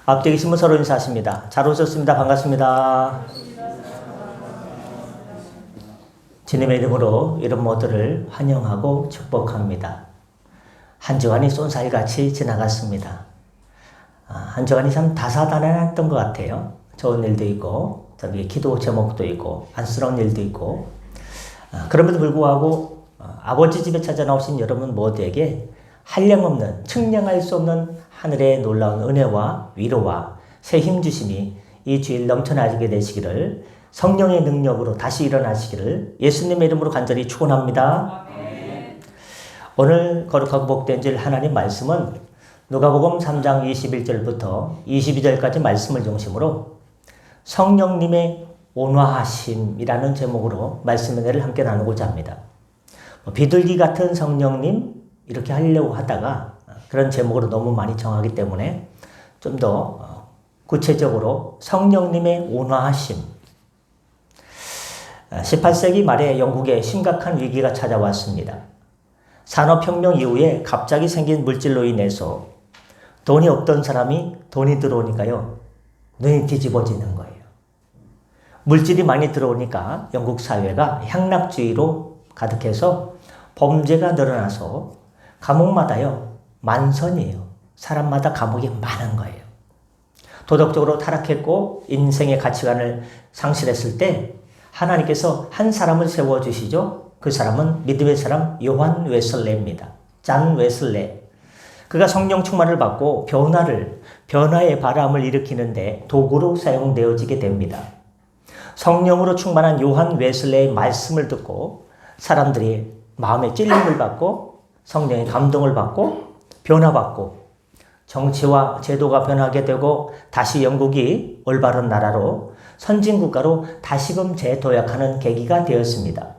앞뒤 계신 분 서로 인사하십니다. 잘 오셨습니다. 반갑습니다. 주님의 이름으로 이런 모두를 환영하고 축복합니다. 한 주간이 쏜살같이 지나갔습니다. 한 주간이 참 다사다난했던 것 같아요. 좋은 일도 있고, 기도 제목도 있고, 안쓰러운 일도 있고, 그럼에도 불구하고 아버지 집에 찾아 나오신 여러분 모두에게 한량없는, 측량할 수 없는 하늘의 놀라운 은혜와 위로와 새 힘 주심이 이 주일 넘쳐나게 되시기를, 성령의 능력으로 다시 일어나시기를 예수님의 이름으로 간절히 축원합니다. 오늘 거룩하고 복된 줄 하나님 말씀은 누가복음 3장 21절부터 22절까지 말씀을 중심으로 성령님의 온화하심이라는 제목으로 말씀의 은혜를 함께 나누고자 합니다. 비둘기 같은 성령님 이렇게 하려고 하다가 그런 제목으로 너무 많이 정하기 때문에 좀 더 구체적으로 성령님의 온화하심. 18세기 말에 영국에 심각한 위기가 찾아왔습니다. 산업혁명 이후에 갑자기 생긴 물질로 인해서 돈이 없던 사람이 돈이 들어오니까요, 눈이 뒤집어지는 거예요. 물질이 많이 들어오니까 영국 사회가 향락주의로 가득해서 범죄가 늘어나서 감옥마다요, 만선이에요. 사람마다 감옥이 많은 거예요. 도덕적으로 타락했고 인생의 가치관을 상실했을 때 하나님께서 한 사람을 세워주시죠. 그 사람은 믿음의 사람 요한 웨슬레입니다. 잔 웨슬레. 그가 성령 충만을 받고 변화의 바람을 일으키는데 도구로 사용되어지게 됩니다. 성령으로 충만한 요한 웨슬레의 말씀을 듣고 사람들이 마음의 찔림을 받고 성령의 감동을 받고 변화받고 정치와 제도가 변하게 되고 다시 영국이 올바른 나라로 선진국가로 다시금 재도약하는 계기가 되었습니다.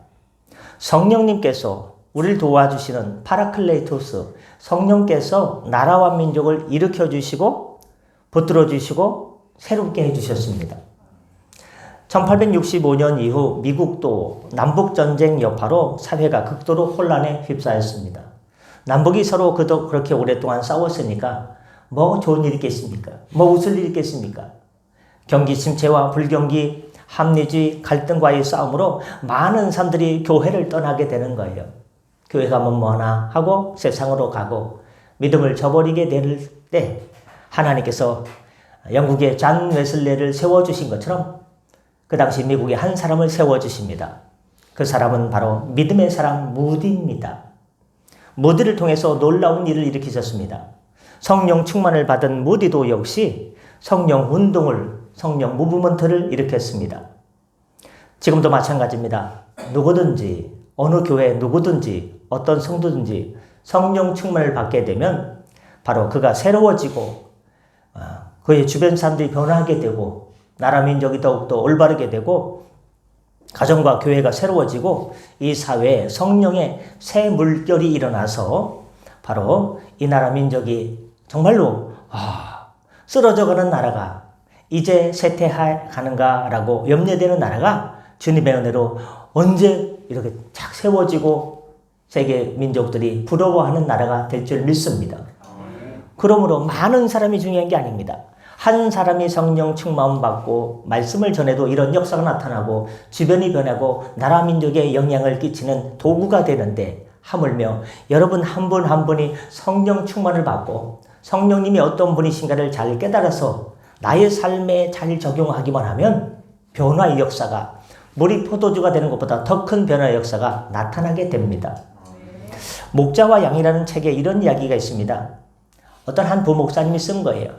성령님께서 우리를 도와주시는 파라클레이토스, 성령께서 나라와 민족을 일으켜주시고 붙들어주시고 새롭게 해주셨습니다. 1865년 이후 미국도 남북전쟁 여파로 사회가 극도로 혼란에 휩싸였습니다. 남북이 서로 그렇게 오랫동안 싸웠으니까 뭐 좋은 일이 있겠습니까? 뭐 웃을 일이 있겠습니까? 경기 침체와 불경기, 합리주의, 갈등과의 싸움으로 많은 사람들이 교회를 떠나게 되는 거예요. 교회 가면 뭐하나 하고 세상으로 가고 믿음을 저버리게 될 때 하나님께서 영국의 잔 웨슬레를 세워주신 것처럼 그 당시 미국에 한 사람을 세워주십니다. 그 사람은 바로 믿음의 사람 무디입니다. 무디를 통해서 놀라운 일을 일으키셨습니다. 성령 충만을 받은 무디도 역시 성령 운동을, 성령 무브먼트를 일으켰습니다. 지금도 마찬가지입니다. 누구든지, 어느 교회 누구든지, 어떤 성도든지 성령 충만을 받게 되면 바로 그가 새로워지고 그의 주변 사람들이 변화하게 되고 나라 민족이 더욱더 올바르게 되고 가정과 교회가 새로워지고 이 사회에 성령의 새 물결이 일어나서 바로 이 나라 민족이 정말로 쓰러져가는 나라가 이제 쇠퇴해가는가라고 염려되는 나라가 주님의 은혜로 언제 이렇게 착 세워지고 세계 민족들이 부러워하는 나라가 될 줄 믿습니다. 그러므로 많은 사람이 중요한 게 아닙니다. 한 사람이 성령 충만 받고 말씀을 전해도 이런 역사가 나타나고 주변이 변하고 나라 민족에 영향을 끼치는 도구가 되는데 하물며 여러분 한 분 한 분이 성령 충만을 받고 성령님이 어떤 분이신가를 잘 깨달아서 나의 삶에 잘 적용하기만 하면 변화의 역사가 물이 포도주가 되는 것보다 더 큰 변화의 역사가 나타나게 됩니다. 목자와 양이라는 책에 이런 이야기가 있습니다. 어떤 한 부목사님이 쓴 거예요.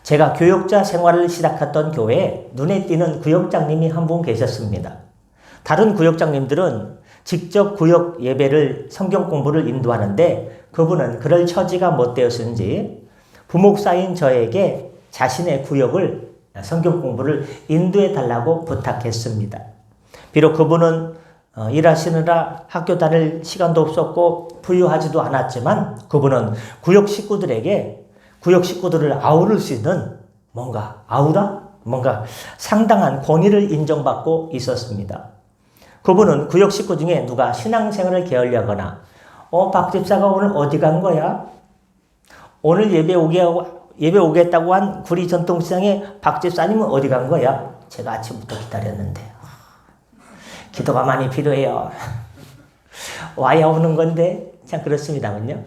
제가 교역자 생활을 시작했던 교회에 눈에 띄는 구역장님이 한 분 계셨습니다. 다른 구역장님들은 직접 구역 예배를 성경 공부를 인도하는데 그분은 그럴 처지가 못 되었는지 부목사인 저에게 자신의 구역을 성경 공부를 인도해 달라고 부탁했습니다. 비록 그분은 일하시느라 학교 다닐 시간도 없었고 부유하지도 않았지만 그분은 구역 식구들을 아우를 수 있는 뭔가 상당한 권위를 인정받고 있었습니다. 그분은 구역 식구 중에 누가 신앙생활을 게을리하거나 박 집사가 오늘 어디 간 거야? 오늘 예배 오게 예배 오겠다고 한 구리 전통시장에 박 집사님은 어디 간 거야? 제가 아침부터 기다렸는데 기도가 많이 필요해요. 와야 오는 건데 참 그렇습니다만요.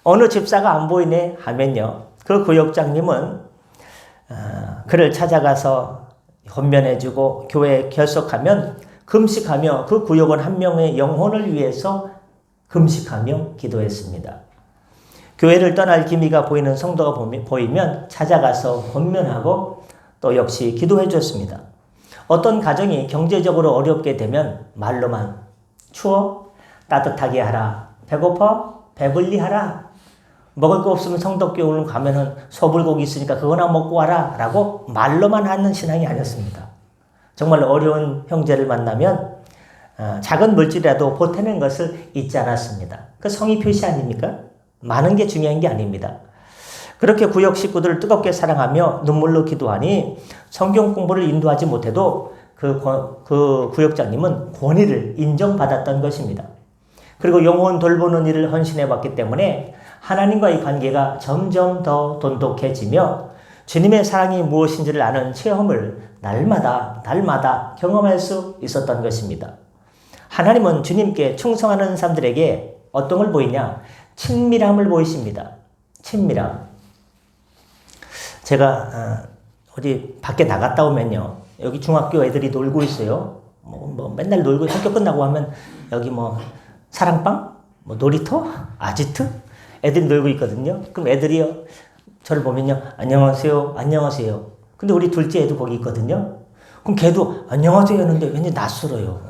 어느 집사가 안 보이네 하면요. 그 구역장님은 그를 찾아가서 헌면해주고 교회에 결석하면 금식하며 그 구역원 한 명의 영혼을 위해서 금식하며 기도했습니다. 교회를 떠날 기미가 보이는 성도가 보이면 찾아가서 헌면하고 또 역시 기도해 줬습니다. 어떤 가정이 경제적으로 어렵게 되면 말로만 추워? 따뜻하게 하라. 배고파? 배불리 하라. 먹을 거 없으면 성덕교회를 가면은 소불고기 있으니까 그거나 먹고 와라 라고 말로만 하는 신앙이 아니었습니다. 정말 어려운 형제를 만나면 작은 물질이라도 보태는 것을 잊지 않았습니다. 그 성의 표시 아닙니까? 많은 게 중요한 게 아닙니다. 그렇게 구역 식구들을 뜨겁게 사랑하며 눈물로 기도하니 성경 공부를 인도하지 못해도 그 구역장님은 권위를 인정받았던 것입니다. 그리고 영혼 돌보는 일을 헌신해 봤기 때문에 하나님과의 관계가 점점 더 돈독해지며 주님의 사랑이 무엇인지를 아는 체험을 날마다 경험할 수 있었던 것입니다. 하나님은 주님께 충성하는 사람들에게 어떤 걸 보이냐? 친밀함을 보이십니다. 친밀함. 제가 어디 밖에 나갔다 오면요. 여기 중학교 애들이 놀고 있어요. 뭐 맨날 놀고 학교 끝나고 하면 여기 뭐 사랑방? 뭐 놀이터? 아지트? 애들이 놀고 있거든요. 그럼 애들이요. 저를 보면요. 안녕하세요. 안녕하세요. 근데 우리 둘째 애도 거기 있거든요. 그럼 걔도 안녕하세요 하는데 왠지 낯설어요.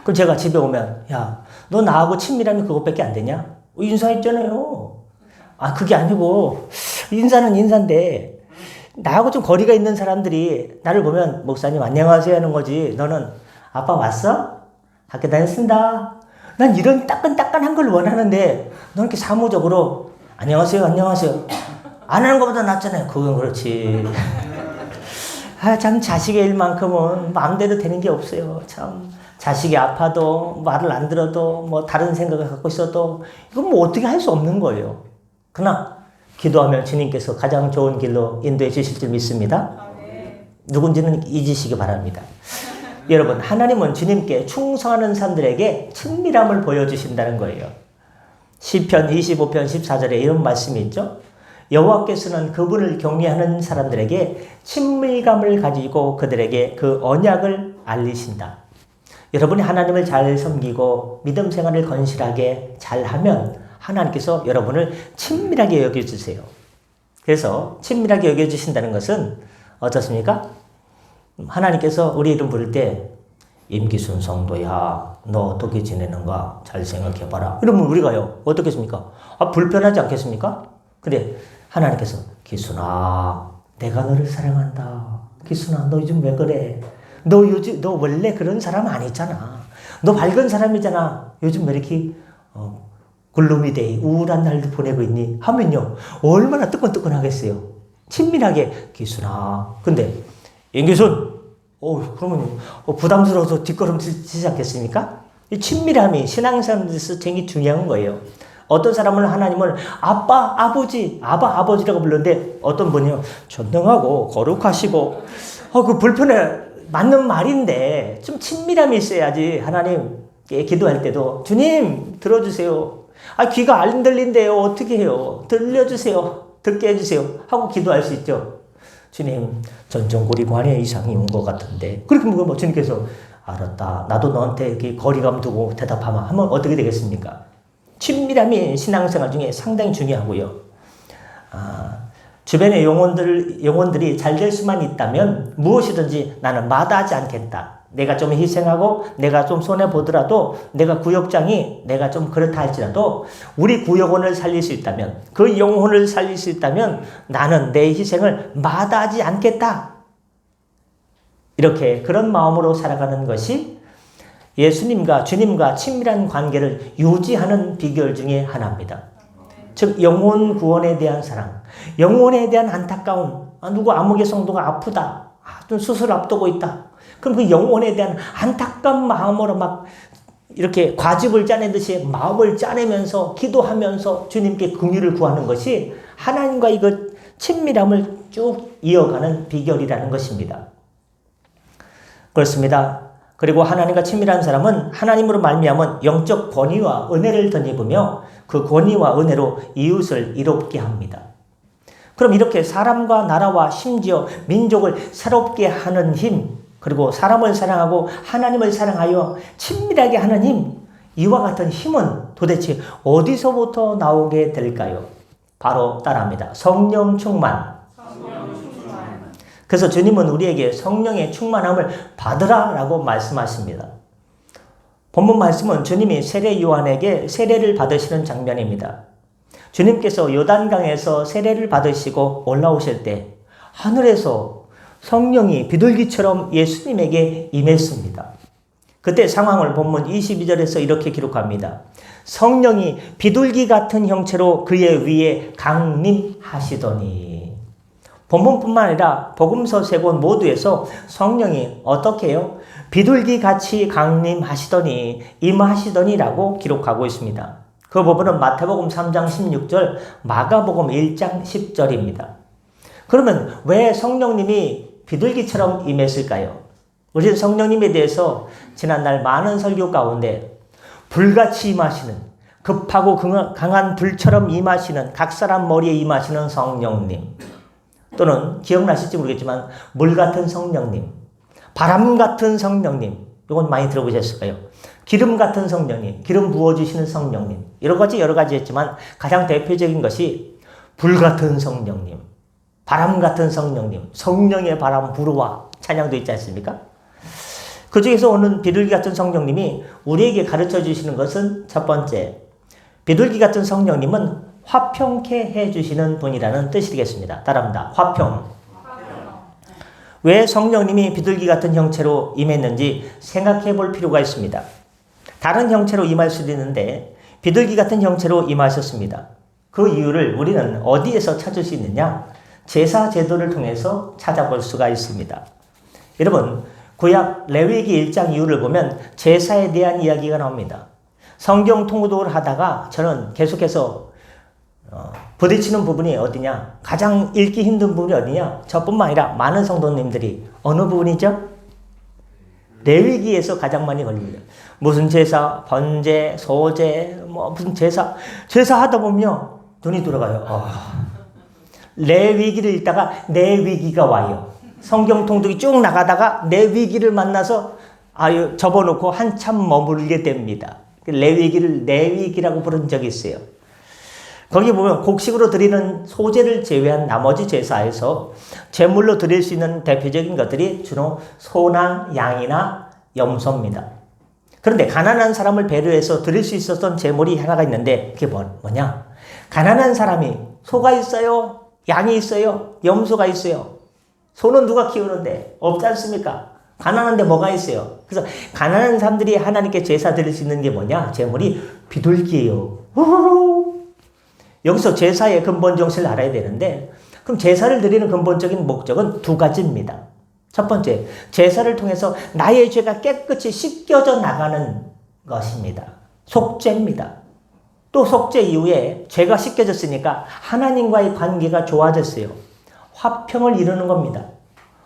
그럼 제가 집에 오면 야, 너 나하고 친밀함이 그것밖에 안 되냐? 인사했잖아요. 아, 그게 아니고 인사는 인사인데 나하고 좀 거리가 있는 사람들이 나를 보면 목사님 안녕하세요 하는 거지. 너는 아빠 왔어? 학교 다녔습니다. 난 이런 따끈따끈한 걸 원하는데 넌 이렇게 사무적으로 안녕하세요 안녕하세요 안 하는 것보다 낫잖아요. 그건 그렇지. 참 자식의 일만큼은 마음대로 되는 게 없어요. 참 자식이 아파도 말을 안 들어도 뭐 다른 생각을 갖고 있어도 이건 뭐 어떻게 할 수 없는 거예요. 그러나 기도하면 주님께서 가장 좋은 길로 인도해 주실 줄 믿습니다. 누군지는 잊으시기 바랍니다. 여러분, 하나님은 주님께 충성하는 사람들에게 친밀함을 보여주신다는 거예요. 시편 25편 14절에 이런 말씀이 있죠. 여호와께서는 그분을 경외하는 사람들에게 친밀감을 가지고 그들에게 그 언약을 알리신다. 여러분이 하나님을 잘 섬기고 믿음 생활을 건실하게 잘하면 하나님께서 여러분을 친밀하게 여겨주세요. 그래서 친밀하게 여겨주신다는 것은 어떻습니까? 하나님께서 우리 이름 부를 때 임기순 성도야 너 어떻게 지내는가 잘 생각해봐라 이러면 우리가요 어떻겠습니까? 불편하지 않겠습니까? 근데 하나님께서 기순아 내가 너를 사랑한다. 기순아 너 요즘 왜 그래? 너 원래 그런 사람 아니잖아. 너 밝은 사람이잖아. 요즘 왜 이렇게 글루미 데이 우울한 날도 보내고 있니? 하면요 얼마나 뜨끈뜨끈하겠어요. 친밀하게 기순아. 근데 임기순 그러면 부담스러워서 뒷걸음치지 않겠습니까? 이 친밀함이 신앙생활에서 되게 중요한 거예요. 어떤 사람은 하나님을 아빠, 아버지, 아버지라고 부르는데 어떤 분이요 전능하고 거룩하시고 그 불편해 맞는 말인데 좀 친밀함이 있어야지 하나님께 기도할 때도 주님 들어주세요. 귀가 안 들린대요. 어떻게 해요? 들려주세요. 듣게 해주세요. 하고 기도할 수 있죠. 주님 전정고리관의 이상이 온 것 같은데 그렇게 뭐 주님께서 알았다. 나도 너한테 이렇게 거리감 두고 대답하면 하면 어떻게 되겠습니까? 친밀함이 신앙생활 중에 상당히 중요하고요. 주변의 영혼들이 잘 될 수만 있다면 무엇이든지 나는 마다하지 않겠다. 내가 좀 희생하고 내가 좀 손해보더라도 내가 구역장이 내가 좀 그렇다 할지라도 우리 구역원을 살릴 수 있다면 그 영혼을 살릴 수 있다면 나는 내 희생을 마다하지 않겠다. 이렇게 그런 마음으로 살아가는 것이 예수님과 주님과 친밀한 관계를 유지하는 비결 중에 하나입니다. 즉 영혼 구원에 대한 사랑, 영혼에 대한 안타까움, 누구 아무개 성도가 아프다, 좀 수술 앞두고 있다. 그럼 그 영혼에 대한 안타까운 마음으로 막 이렇게 과즙을 짜내듯이 마음을 짜내면서 기도하면서 주님께 긍휼을 구하는 것이 하나님과의 그 친밀함을 쭉 이어가는 비결이라는 것입니다. 그렇습니다. 그리고 하나님과 친밀한 사람은 하나님으로 말미암은 영적 권위와 은혜를 덧입으며 그 권위와 은혜로 이웃을 이롭게 합니다. 그럼 이렇게 사람과 나라와 심지어 민족을 새롭게 하는 힘, 그리고 사람을 사랑하고 하나님을 사랑하여 친밀하게 하는 힘, 이와 같은 힘은 도대체 어디서부터 나오게 될까요? 바로 따라합니다. 성령 충만. 그래서 주님은 우리에게 성령의 충만함을 받으라라고 말씀하십니다. 본문 말씀은 주님이 세례 요한에게 세례를 받으시는 장면입니다. 주님께서 요단강에서 세례를 받으시고 올라오실 때 하늘에서 성령이 비둘기처럼 예수님에게 임했습니다. 그때 상황을 본문 22절에서 이렇게 기록합니다. 성령이 비둘기 같은 형체로 그의 위에 강림하시더니. 본문뿐만 아니라 복음서 3권 모두에서 성령이 어떻게 해요? 비둘기 같이 강림하시더니, 임하시더니라고 기록하고 있습니다. 그 부분은 마태복음 3장 16절, 마가복음 1장 10절입니다. 그러면 왜 성령님이 비둘기처럼 임했을까요? 우리는 성령님에 대해서 지난날 많은 설교 가운데 불같이 임하시는, 급하고 강한 불처럼 임하시는, 각 사람 머리에 임하시는 성령님, 또는 기억나실지 모르겠지만 물 같은 성령님, 바람 같은 성령님, 이건 많이 들어보셨을 거예요. 기름 같은 성령님, 기름 부어주시는 성령님, 여러 가지 했지만 가장 대표적인 것이 불 같은 성령님, 바람 같은 성령님, 성령의 바람 불어와 찬양도 있지 않습니까? 그 중에서 오는 비둘기 같은 성령님이 우리에게 가르쳐 주시는 것은 첫 번째, 비둘기 같은 성령님은 화평케 해주시는 분이라는 뜻이 되겠습니다. 따라합니다. 화평. 왜 성령님이 비둘기 같은 형체로 임했는지 생각해 볼 필요가 있습니다. 다른 형체로 임할 수도 있는데 비둘기 같은 형체로 임하셨습니다. 그 이유를 우리는 어디에서 찾을 수 있느냐? 제사 제도를 통해서 찾아볼 수가 있습니다. 여러분, 구약 레위기 1장 이후를 보면 제사에 대한 이야기가 나옵니다. 성경 통독을 하다가 저는 계속해서 부딪히는 부분이 어디냐? 가장 읽기 힘든 부분이 어디냐? 저뿐만 아니라 많은 성도님들이 어느 부분이죠? 레위기에서 가장 많이 걸립니다. 무슨 제사, 번제, 소제, 무슨 제사 하다 보면 눈이 돌아가요. 레위기를 읽다가 내 위기가 와요. 성경 통독이 쭉 나가다가 내 위기를 만나서 접어놓고 한참 머물게 됩니다. 레위기를 내 위기라고 부른 적이 있어요. 거기 보면 곡식으로 드리는 소제를 제외한 나머지 제사에서 제물로 드릴 수 있는 대표적인 것들이 주로 소나 양이나 염소입니다. 그런데 가난한 사람을 배려해서 드릴 수 있었던 제물이 하나가 있는데 그게 뭐냐? 가난한 사람이 소가 있어요, 양이 있어요, 염소가 있어요. 소는 누가 키우는데? 없지 않습니까? 가난한데 뭐가 있어요? 그래서 가난한 사람들이 하나님께 제사 드릴 수 있는 게 뭐냐? 제물이 비둘기예요. 여기서 제사의 근본 정신을 알아야 되는데, 그럼 제사를 드리는 근본적인 목적은 두 가지입니다. 첫 번째, 제사를 통해서 나의 죄가 깨끗이 씻겨져 나가는 것입니다. 속죄입니다. 또 속죄 이후에 죄가 씻겨졌으니까 하나님과의 관계가 좋아졌어요. 화평을 이루는 겁니다.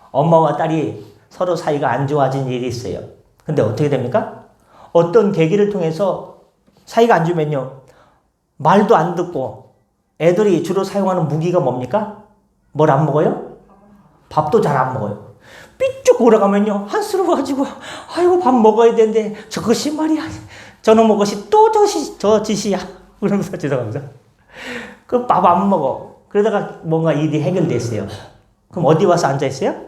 엄마와 딸이 서로 사이가 안 좋아진 일이 있어요. 근데 어떻게 됩니까? 어떤 계기를 통해서 사이가 안 좋으면요, 말도 안 듣고 애들이 주로 사용하는 무기가 뭡니까? 뭘 안 먹어요? 밥도 잘 안 먹어요. 삐쭉 돌아가면요, 한스러워가지고 아이고 밥 먹어야 되는데 저것이 말이야, 저놈의 것이 또 저 짓이야, 그러면서 죄송합니다. 그 밥 안 먹어. 그러다가 뭔가 일이 해결됐어요. 그럼 어디 와서 앉아있어요?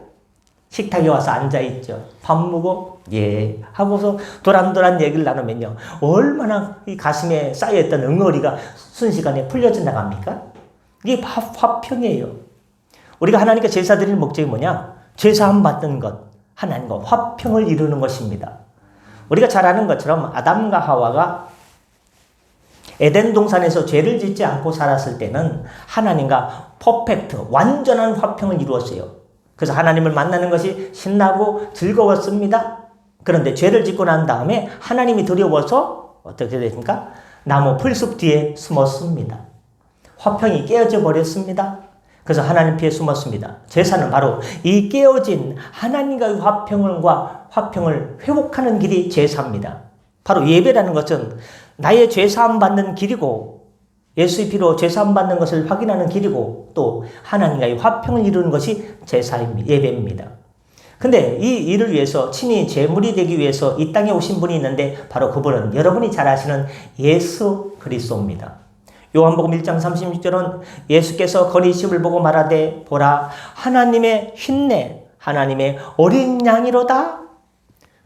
식탁에 와서 앉아있죠. 밥 먹어? 예. 하고서 도란도란 얘기를 나누면요, 얼마나 이 가슴에 쌓여있던 응어리가 순식간에 풀려져 나갑니까? 이게 화평이에요. 우리가 하나님께 제사 드리는 목적이 뭐냐? 제사함 받는 것, 하나님과 화평을 이루는 것입니다. 우리가 잘 아는 것처럼 아담과 하와가 에덴 동산에서 죄를 짓지 않고 살았을 때는 하나님과 퍼펙트, 완전한 화평을 이루었어요. 그래서 하나님을 만나는 것이 신나고 즐거웠습니다. 그런데 죄를 짓고 난 다음에 하나님이 두려워서 어떻게 됐습니까? 나무 풀숲 뒤에 숨었습니다. 화평이 깨어져 버렸습니다. 그래서 하나님 뒤에 숨었습니다. 제사는 바로 이 깨어진 하나님과의 화평을 회복하는 길이 제사입니다. 바로 예배라는 것은 나의 죄사함 받는 길이고 예수의 피로 죄사함 받는 것을 확인하는 길이고 또 하나님과의 화평을 이루는 것이 제사입니다. 예배입니다. 근데 이 일을 위해서 친히 제물이 되기 위해서 이 땅에 오신 분이 있는데 바로 그분은 여러분이 잘 아시는 예수 그리스도입니다. 요한복음 1장 36절은 예수께서 건의심을 보고 말하되 보라 하나님의 흰내 하나님의 어린 양이로다.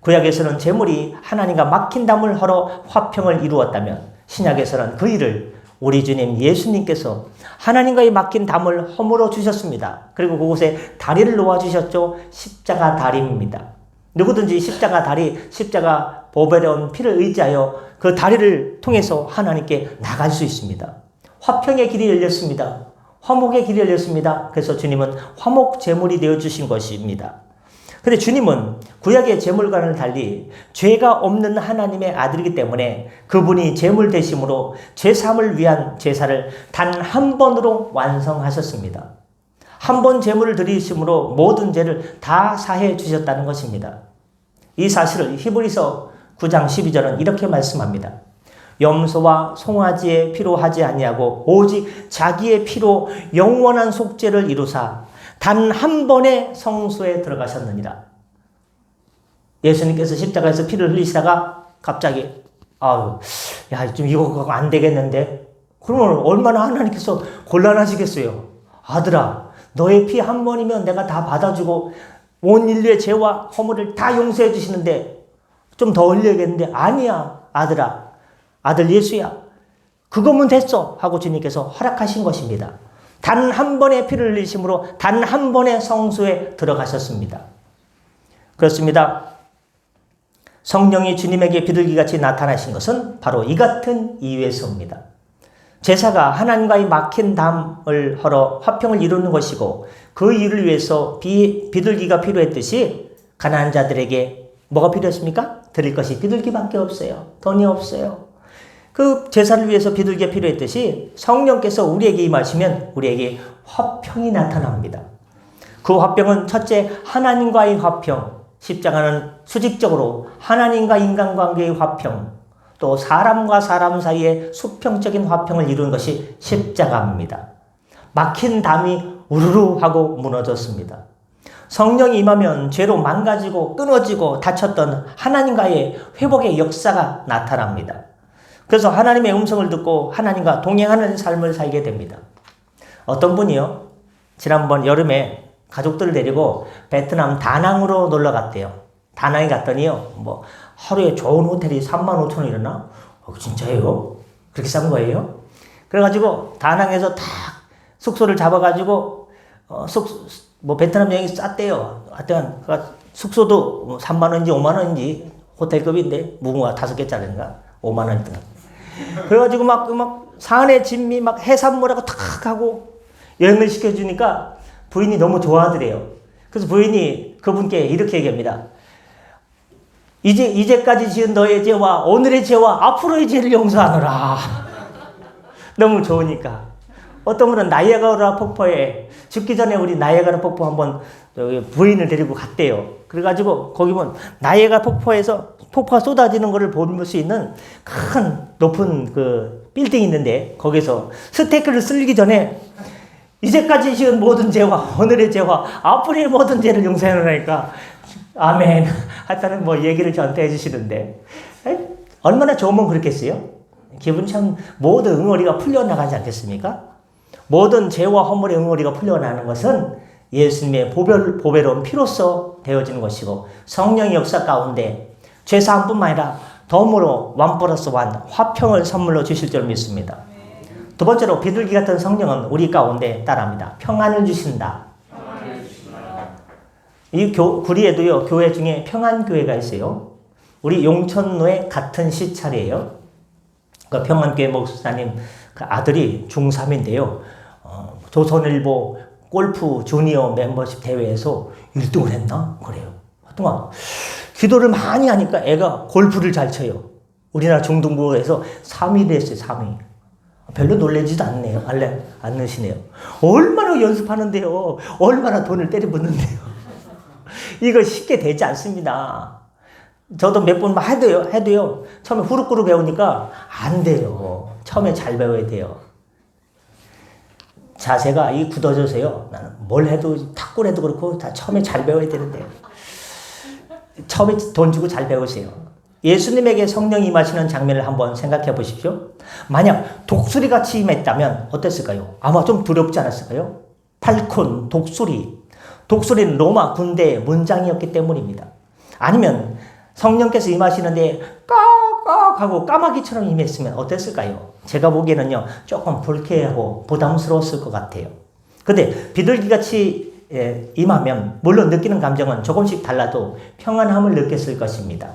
구약에서는 제물이 하나님과 막힌 담을 헐어 화평을 이루었다면 신약에서는 그 일을 우리 주님 예수님께서 하나님과의 막힌 담을 허물어 주셨습니다. 그리고 그곳에 다리를 놓아주셨죠. 십자가 다리입니다. 누구든지 십자가 보배로운 피를 의지하여 그 다리를 통해서 하나님께 나갈 수 있습니다. 화평의 길이 열렸습니다. 화목의 길이 열렸습니다. 그래서 주님은 화목 제물이 되어주신 것입니다. 근데 주님은 구약의 제물과는 달리 죄가 없는 하나님의 아들이기 때문에 그분이 제물 되심으로 죄사함을 위한 제사를 단 한 번으로 완성하셨습니다. 한 번 제물을 드리심으로 모든 죄를 다 사해 주셨다는 것입니다. 이 사실을 히브리서 9장 12절은 이렇게 말씀합니다. 염소와 송아지의 피로 하지 아니하고 오직 자기의 피로 영원한 속죄를 이루사 단 한 번의 성소에 들어가셨느니라. 예수님께서 십자가에서 피를 흘리시다가 갑자기 좀 이거 안 되겠는데? 그러면 얼마나 하나님께서 곤란하시겠어요. 아들아, 너의 피 한 번이면 내가 다 받아주고 온 인류의 죄와 허물을 다 용서해 주시는데 좀 더 흘려야겠는데 아니야 아들아, 아들 예수야, 그거면 됐어 하고 주님께서 허락하신 것입니다. 단 한 번의 피를 흘리심으로 단 한 번의 성소에 들어가셨습니다. 그렇습니다. 성령이 주님에게 비둘기같이 나타나신 것은 바로 이 같은 이유에서입니다. 제사가 하나님과의 막힌 담을 헐어 화평을 이루는 것이고 그 일을 위해서 비둘기가 필요했듯이 가난한 자들에게 뭐가 필요했습니까? 드릴 것이 비둘기밖에 없어요. 돈이 없어요. 그 제사를 위해서 비둘기가 필요했듯이 성령께서 우리에게 임하시면 우리에게 화평이 나타납니다. 그 화평은 첫째 하나님과의 화평, 십자가는 수직적으로 하나님과 인간관계의 화평, 또 사람과 사람 사이의 수평적인 화평을 이루는 것이 십자가입니다. 막힌 담이 우르르 하고 무너졌습니다. 성령이 임하면 죄로 망가지고 끊어지고 다쳤던 하나님과의 회복의 역사가 나타납니다. 그래서 하나님의 음성을 듣고 하나님과 동행하는 삶을 살게 됩니다. 어떤 분이요, 지난번 여름에 가족들을 데리고 베트남 다낭으로 놀러 갔대요. 다낭에 갔더니요, 하루에 좋은 호텔이 35,000원이랬나? 진짜예요? 그렇게 싼 거예요? 그래가지고 다낭에서 딱 숙소를 잡아가지고 베트남 여행이 쌌대요. 하여튼 숙소도 3만원인지 5만원인지 호텔급인데 무궁화 5개짜리인가 5만원이더라. 그래가지고 막 산에 진미 막 해산물하고 탁 하고 여행을 시켜주니까 부인이 너무 좋아하더래요. 그래서 부인이 그분께 이렇게 얘기합니다. 이제까지 지은 너의 죄와 오늘의 죄와 앞으로의 죄를 용서하노라. 너무 좋으니까. 어떤 분은 나이아가라 폭포에 죽기 전에 우리 나이아가라 폭포 한번 부인을 데리고 갔대요. 그래가지고 거기 보면 나이아가라 폭포에서 폭포가 쏟아지는 것을 볼 수 있는 큰 높은 그 빌딩이 있는데 거기서 스테이크를 쓸기 전에 이제까지 지은 모든 죄와 오늘의 죄와 앞으로의 모든 죄를 용서해놓으니까 아멘 하여튼 얘기를 저한테 해주시는데 얼마나 좋으면 그렇겠어요? 기분 참 모든 응어리가 풀려나가지 않겠습니까? 모든 죄와 허물의 응어리가 풀려나는 것은 예수님의 보배로운 피로써 되어지는 것이고 성령의 역사 가운데 죄사함뿐만 아니라 덤으로 1+1 화평을 선물로 주실 줄 믿습니다. 두 번째로 비둘기 같은 성령은 우리 가운데 따라합니다. 평안을 주신다. 이 구리에도요, 교회 중에 평안교회가 있어요. 우리 용천로의 같은 시찰이에요. 그 평안교회 목사님 그 아들이 중3인데요. 조선일보 골프 주니어 멤버십 대회에서 1등을 했나? 그래요. 하여튼 기도를 많이 하니까 애가 골프를 잘 쳐요. 우리나라 중등부에서 3위를 했어요. 3위. 별로 놀라지도 않으시네요. 얼마나 연습하는데요. 얼마나 돈을 때려붓는데요. 이거 쉽게 되지 않습니다. 저도 몇 번 해도요. 처음에 후루꾸루 배우니까 안 돼요. 처음에 잘 배워야 돼요. 자세가 이 굳어져서요. 나는 뭘 해도 탁구를 해도 그렇고 다 처음에 잘 배워야 되는데 처음에 돈 주고 잘 배우세요. 예수님에게 성령이 임하시는 장면을 한번 생각해 보십시오. 만약 독수리같이 임했다면 어땠을까요? 아마 좀 두렵지 않았을까요? 팔콘, 독수리. 독수리는 로마 군대의 문장이었기 때문입니다. 아니면 성령께서 임하시는데 깍깍 하고 까마귀처럼 임했으면 어땠을까요? 제가 보기에는요, 조금 불쾌하고 부담스러웠을 것 같아요. 근데 비둘기같이 임하면 물론 느끼는 감정은 조금씩 달라도 평안함을 느꼈을 것입니다.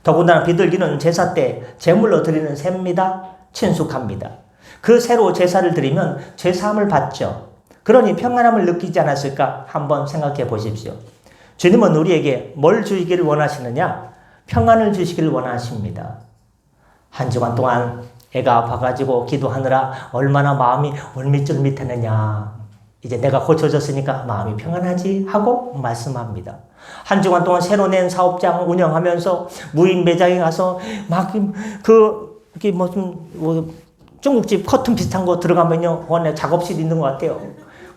더군다나 비둘기는 제사 때 제물로 드리는 새입니다. 친숙합니다. 그 새로 제사를 드리면 죄사함을 받죠. 그러니 평안함을 느끼지 않았을까 한번 생각해 보십시오. 주님은 우리에게 뭘 주시기를 원하시느냐? 평안을 주시기를 원하십니다. 한 주간 동안 애가 아파가지고 기도하느라 얼마나 마음이 울밋줄밋했느냐. 이제 내가 고쳐졌으니까 마음이 평안하지 하고 말씀합니다. 한 주간 동안 새로 낸 사업장 운영하면서 무인 매장에 가서 막 중국집 커튼 비슷한 거 들어가면요, 작업실 있는 것 같아요.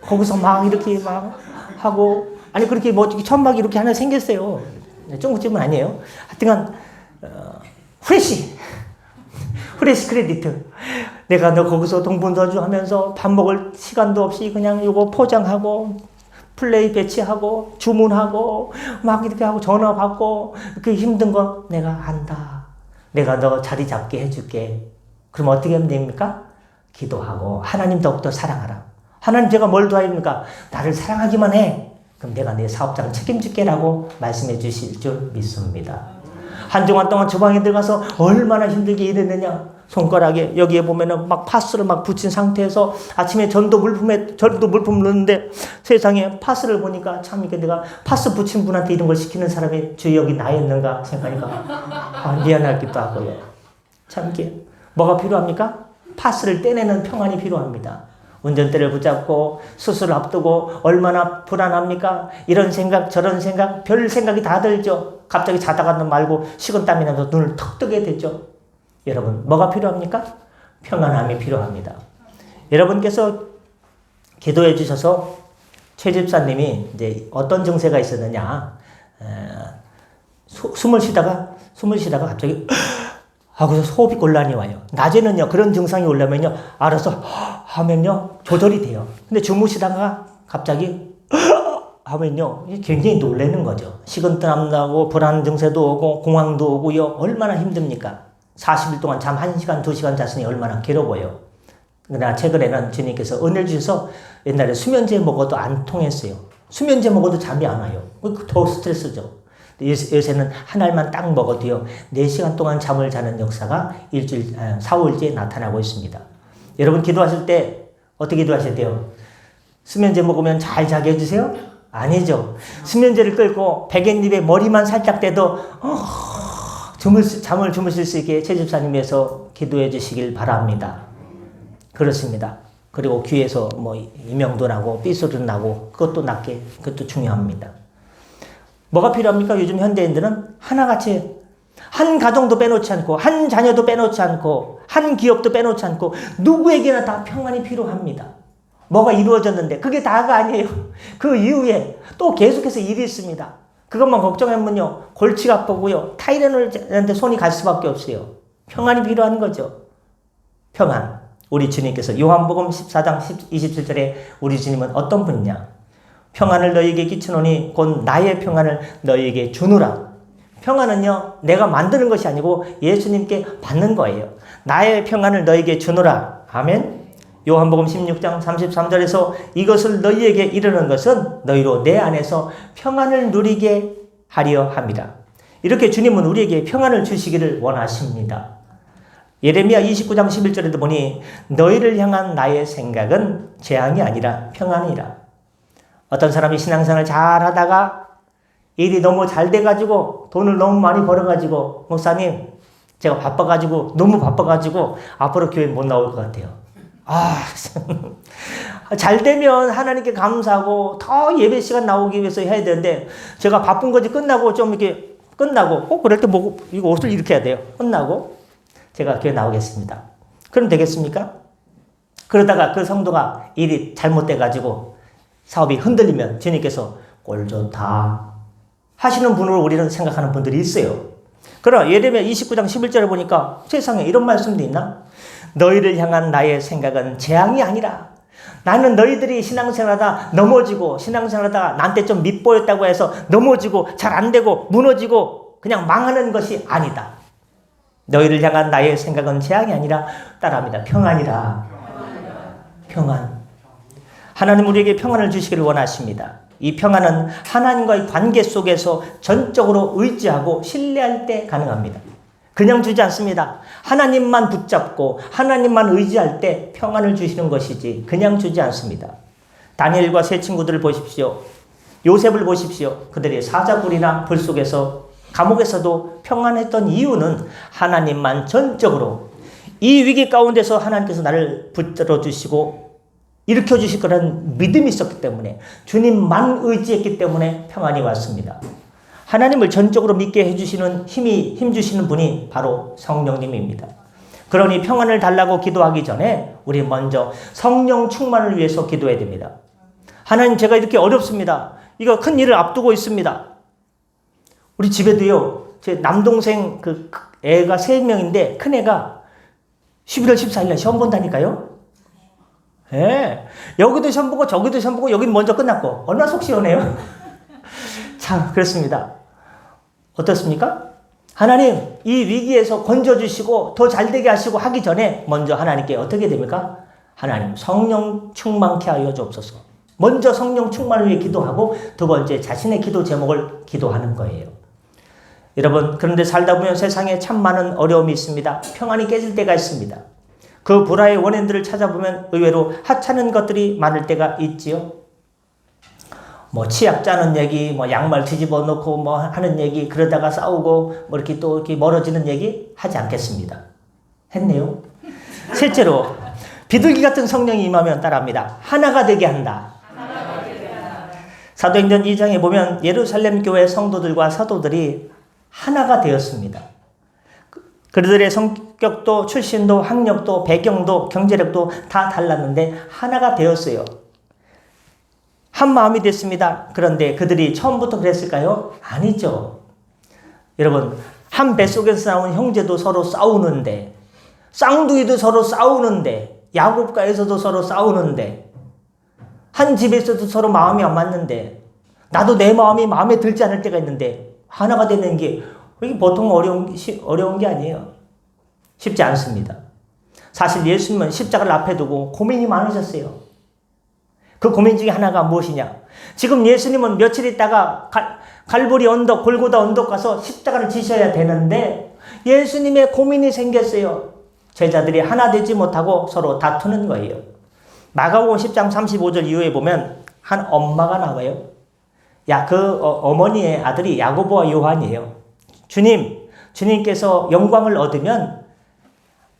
거기서 막 이렇게 막 하고, 아니 그렇게 천막 이렇게 하나 생겼어요. 중국집은 아니에요. 하여튼간 후레쉬 크레디트. 내가 너 거기서 동분서주 하면서 밥 먹을 시간도 없이 그냥 요거 포장하고 플레이 배치하고 주문하고 막 이렇게 하고 전화 받고 그 힘든 거 내가 안다. 내가 너 자리 잡게 해줄게. 그럼 어떻게 하면 됩니까? 기도하고 하나님 더욱더 사랑하라. 하나님 제가 뭘 도와줍니까? 나를 사랑하기만 해. 그럼 내가 내 사업장 책임질게라고 말씀해 주실 줄 믿습니다. 한 주간 동안 주방에 들어가서 얼마나 힘들게 일했느냐. 손가락에 여기에 보면은 막 파스를 막 붙인 상태에서 아침에 전도 물품 넣는데 세상에 파스를 보니까 참 이게 내가 파스 붙인 분한테 이런 걸 시키는 사람이 주위 여기 나였는가 생각하니까 미안하기도 하고요. 참 이게 뭐가 필요합니까? 파스를 떼내는 평안이 필요합니다. 운전대를 붙잡고 수술을 앞두고 얼마나 불안합니까? 이런 생각 저런 생각 별 생각이 다 들죠. 갑자기 자다가는 말고 식은땀이 나서 눈을 턱 뜨게 되죠. 여러분 뭐가 필요합니까? 평안함이 필요합니다. 여러분께서 기도해 주셔서 최 집사님이 이제 어떤 증세가 있었느냐, 숨을 쉬다가 갑자기 하고서 호흡이 곤란이 와요. 낮에는요 그런 증상이 오려면요 알아서 하면요 조절이 돼요. 근데 주무시다가 갑자기 하면요 굉장히 놀라는 거죠. 식은땀 나고 불안 증세도 오고 공황도 오고요. 얼마나 힘듭니까? 40일 동안 잠 1시간 2시간 잤으니 얼마나 괴로워요. 그러나 최근에는 주님께서 은혜를 주셔서 옛날에 수면제 먹어도 안 통했어요. 수면제 먹어도 잠이 안 와요. 더 스트레스죠. 요새는 한 알만 딱 먹어도요 4시간 동안 잠을 자는 역사가 4~5일째 나타나고 있습니다. 여러분 기도하실 때 어떻게 기도하셔야 돼요? 수면제 먹으면 잘 자게 해주세요? 아니죠. 수면제를 끌고 베갯잎에 머리만 살짝 대도 잠을 주무실 수 있게 최 집사님께서 기도해 주시길 바랍니다. 그렇습니다. 그리고 귀에서 이명도 나고 삐소리도 나고 그것도 중요합니다. 뭐가 필요합니까? 요즘 현대인들은 하나같이 한 가정도 빼놓지 않고 한 자녀도 빼놓지 않고 한 기업도 빼놓지 않고 누구에게나 다 평안이 필요합니다. 뭐가 이루어졌는데 그게 다가 아니에요. 그 이후에 또 계속해서 일이 있습니다. 그것만 걱정하면요 골치가 아프고요 타이레놀한테 손이 갈 수밖에 없어요. 평안이 필요한 거죠. 평안. 우리 주님께서 요한복음 14장 27절에 우리 주님은 어떤 분이냐? 평안을 너희에게 끼치노니 곧 나의 평안을 너희에게 주노라. 평안은요 내가 만드는 것이 아니고 예수님께 받는 거예요. 나의 평안을 너희에게 주노라. 아멘. 요한복음 16장 33절에서 이것을 너희에게 이르는 것은 너희로 내 안에서 평안을 누리게 하려 합니다. 이렇게 주님은 우리에게 평안을 주시기를 원하십니다. 예레미야 29장 11절에도 보니 너희를 향한 나의 생각은 재앙이 아니라 평안이라. 어떤 사람이 신앙생활을 잘 하다가 일이 너무 잘 돼가지고 돈을 너무 많이 벌어가지고 목사님 제가 너무 바빠가지고 앞으로 교회 못 나올 것 같아요. 잘 되면 하나님께 감사하고 더 예배 시간 나오기 위해서 해야 되는데 제가 바쁜 거지 끝나고 좀 이렇게 끝나고 그럴 때 뭐 이거 옷을 이렇게 해야 돼요. 끝나고 제가 교회 나오겠습니다. 그럼 되겠습니까? 그러다가 그 성도가 일이 잘못돼 가지고 사업이 흔들리면 주님께서 꼴 좋다 하시는 분으로 우리는 생각하는 분들이 있어요. 그러나 예레미야 29장 11절을 보니까 세상에 이런 말씀도 있나? 너희를 향한 나의 생각은 재앙이 아니라 나는 너희들이 신앙생활하다 넘어지고 신앙생활하다가 나한테 좀 밉보였다고 해서 넘어지고 잘 안 되고 무너지고 그냥 망하는 것이 아니다. 너희를 향한 나의 생각은 재앙이 아니라 따라합니다. 평안이라. 평안. 하나님 우리에게 평안을 주시기를 원하십니다. 이 평안은 하나님과의 관계 속에서 전적으로 의지하고 신뢰할 때 가능합니다. 그냥 주지 않습니다. 하나님만 붙잡고 하나님만 의지할 때 평안을 주시는 것이지 그냥 주지 않습니다. 다니엘과 세 친구들을 보십시오. 요셉을 보십시오. 그들이 사자굴이나 불 속에서 감옥에서도 평안했던 이유는 하나님만 전적으로 이 위기 가운데서 하나님께서 나를 붙들어 주시고 일으켜 주실 거라는 믿음이 있었기 때문에 주님만 의지했기 때문에 평안이 왔습니다. 하나님을 전적으로 믿게 해주시는 힘 주시는 분이 바로 성령님입니다. 그러니 평안을 달라고 기도하기 전에 우리 먼저 성령 충만을 위해서 기도해야 됩니다. 하나님 제가 이렇게 어렵습니다. 이거 큰 일을 앞두고 있습니다. 우리 집에도요. 제 남동생 그 애가 3명인데 큰 애가 11월 14일날 시험 본다니까요. 예. 여기도 시험 보고 저기도 시험 보고 여긴 먼저 끝났고 얼마나 속 시원해요. 참 그렇습니다. 어떻습니까? 하나님 이 위기에서 건져주시고 더 잘되게 하시고 하기 전에 먼저 하나님께 어떻게 됩니까? 하나님 성령 충만케 하여 주옵소서. 먼저 성령 충만을 위해 기도하고 두 번째 자신의 기도 제목을 기도하는 거예요. 여러분 그런데 살다 보면 세상에 참 많은 어려움이 있습니다. 평안이 깨질 때가 있습니다. 그 불화의 원인들을 찾아보면 의외로 하찮은 것들이 많을 때가 있지요. 뭐 치약 짜는 얘기, 뭐 양말 뒤집어 놓고 뭐 하는 얘기, 그러다가 싸우고 뭐 이렇게 또 이렇게 멀어지는 얘기 하지 않겠습니다. 했네요. 실제로 비둘기 같은 성령이 임하면 따라합니다. 하나가 되게 한다. 사도행전 2장에 보면 예루살렘 교회 성도들과 사도들이 하나가 되었습니다. 그들의 성격도 출신도 학력도 배경도 경제력도 다 달랐는데 하나가 되었어요. 한 마음이 됐습니다. 그런데 그들이 처음부터 그랬을까요? 아니죠. 여러분 한 뱃속에서 나온 형제도 서로 싸우는데 쌍둥이도 서로 싸우는데 야곱가에서도 서로 싸우는데 한 집에서도 서로 마음이 안 맞는데 나도 내 마음이 마음에 들지 않을 때가 있는데 하나가 되는 게 이게 보통 어려운 게 아니에요. 쉽지 않습니다. 사실 예수님은 십자가를 앞에 두고 고민이 많으셨어요. 그 고민 중에 하나가 무엇이냐? 지금 예수님은 며칠 있다가 갈보리 언덕, 골고다 언덕 가서 십자가를 지셔야 되는데 예수님의 고민이 생겼어요. 제자들이 하나 되지 못하고 서로 다투는 거예요. 마가복음 10장 35절 이후에 보면 한 엄마가 나와요. 그 어머니의 아들이 야고보와 요한이에요. 주님께서 영광을 얻으면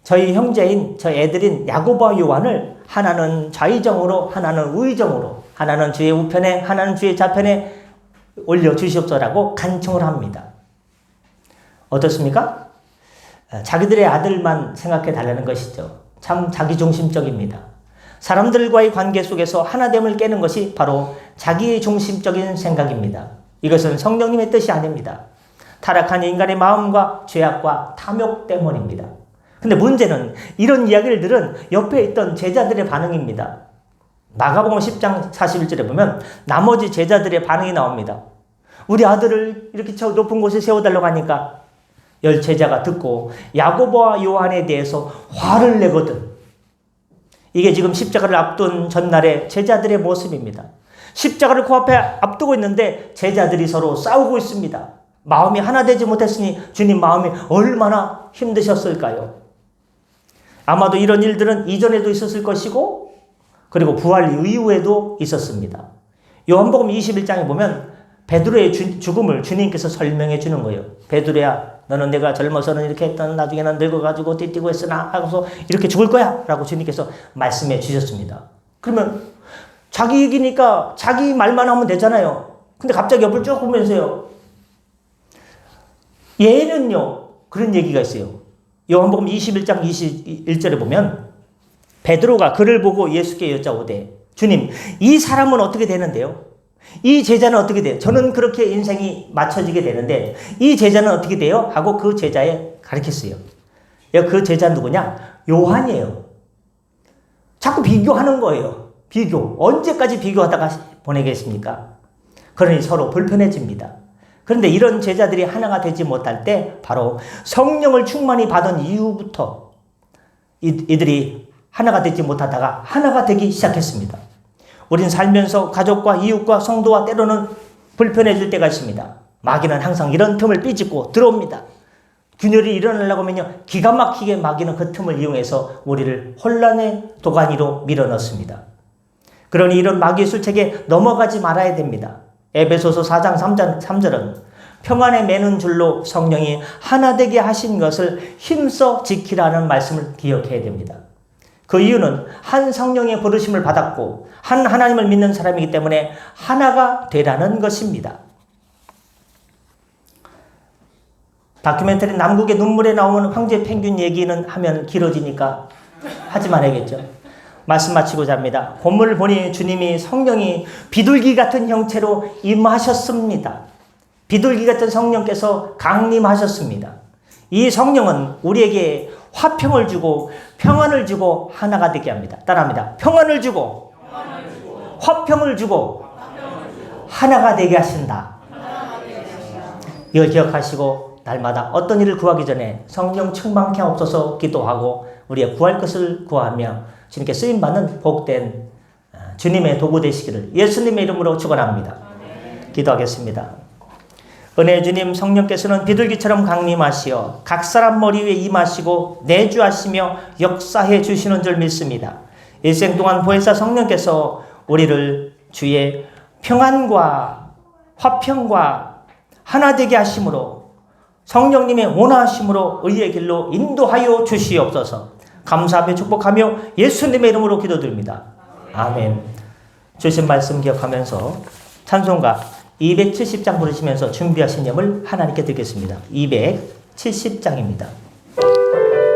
저희 형제인 저희 애들인 야고보와 요한을 하나는 좌의정으로 하나는 우의정으로 하나는 주의 우편에 하나는 주의 좌편에 올려주시옵소서라고 간청을 합니다. 어떻습니까? 자기들의 아들만 생각해 달라는 것이죠. 참 자기중심적입니다. 사람들과의 관계 속에서 하나됨을 깨는 것이 바로 자기중심적인 생각입니다. 이것은 성령님의 뜻이 아닙니다. 타락한 인간의 마음과 죄악과 탐욕 때문입니다. 근데 문제는 이런 이야기를 들은 옆에 있던 제자들의 반응입니다. 마가복음 10장 41절에 보면 나머지 제자들의 반응이 나옵니다. 우리 아들을 이렇게 저 높은 곳에 세워달라고 하니까 10제자가 듣고 야고보와 요한에 대해서 화를 내거든. 이게 지금 십자가를 앞둔 전날의 제자들의 모습입니다. 십자가를 코앞에 앞두고 있는데 제자들이 서로 싸우고 있습니다. 마음이 하나 되지 못했으니 주님 마음이 얼마나 힘드셨을까요? 아마도 이런 일들은 이전에도 있었을 것이고 그리고 부활 이후에도 있었습니다. 요한복음 21장에 보면 베드로의 죽음을 주님께서 설명해 주는 거예요. 베드로야 너는 내가 젊어서는 이렇게 했던 나중에는 늙어가지고 띠뛰고 했으나 하고서 이렇게 죽을 거야 라고 주님께서 말씀해 주셨습니다. 그러면 자기 얘기니까 자기 말만 하면 되잖아요. 근데 갑자기 옆을 쭉 보면서요. 얘는요. 그런 얘기가 있어요. 요한복음 21장 21절에 보면 베드로가 그를 보고 예수께 여짜오되 주님 이 사람은 어떻게 되는데요? 이 제자는 어떻게 돼요? 저는 그렇게 인생이 맞춰지게 되는데 이 제자는 어떻게 돼요? 하고 그 제자에 가르쳤어요. 그 제자 누구냐? 요한이에요. 자꾸 비교하는 거예요. 비교. 언제까지 비교하다가 보내겠습니까? 그러니 서로 불편해집니다. 그런데 이런 제자들이 하나가 되지 못할 때 바로 성령을 충만히 받은 이후부터 이들이 하나가 되지 못하다가 하나가 되기 시작했습니다. 우린 살면서 가족과 이웃과 성도와 때로는 불편해질 때가 있습니다. 마귀는 항상 이런 틈을 삐집고 들어옵니다. 균열이 일어나려고 하면요. 기가 막히게 마귀는 그 틈을 이용해서 우리를 혼란의 도가니로 밀어넣습니다. 그러니 이런 마귀의 술책에 넘어가지 말아야 됩니다. 에베소서 4장 3절은 평안에 매는 줄로 성령이 하나 되게 하신 것을 힘써 지키라는 말씀을 기억해야 됩니다. 그 이유는 한 성령의 부르심을 받았고 한 하나님을 믿는 사람이기 때문에 하나가 되라는 것입니다. 다큐멘터리 남국의 눈물에 나오는 황제 펭귄 얘기는 하면 길어지니까 하지 말아야겠죠. 말씀 마치고자 합니다. 본문을 보니 주님이 성령이 비둘기 같은 형체로 임하셨습니다. 비둘기 같은 성령께서 강림하셨습니다. 이 성령은 우리에게 화평을 주고 평안을 주고 하나가 되게 합니다. 따라합니다. 평안을 주고 화평을 주고 하나가 되게 하신다. 이걸 기억하시고 날마다 어떤 일을 구하기 전에 성령 충만케 하옵소서 기도하고 우리의 구할 것을 구하며 주님께 쓰임받는 복된 주님의 도구 되시기를 예수님의 이름으로 축원합니다. 기도하겠습니다. 은혜의 주님 성령께서는 비둘기처럼 강림하시어 각 사람 머리 위에 임하시고 내주하시며 역사해 주시는 줄 믿습니다. 일생 동안 보혜사 성령께서 우리를 주의 평안과 화평과 하나 되게 하심으로 성령님의 원하심으로 의의 길로 인도하여 주시옵소서. 감사하며 축복하며 예수님의 이름으로 기도드립니다. 아멘. 주신 말씀 기억하면서 찬송가 270장 부르시면서 준비하신 예물 하나님께 드리겠습니다. 270장입니다.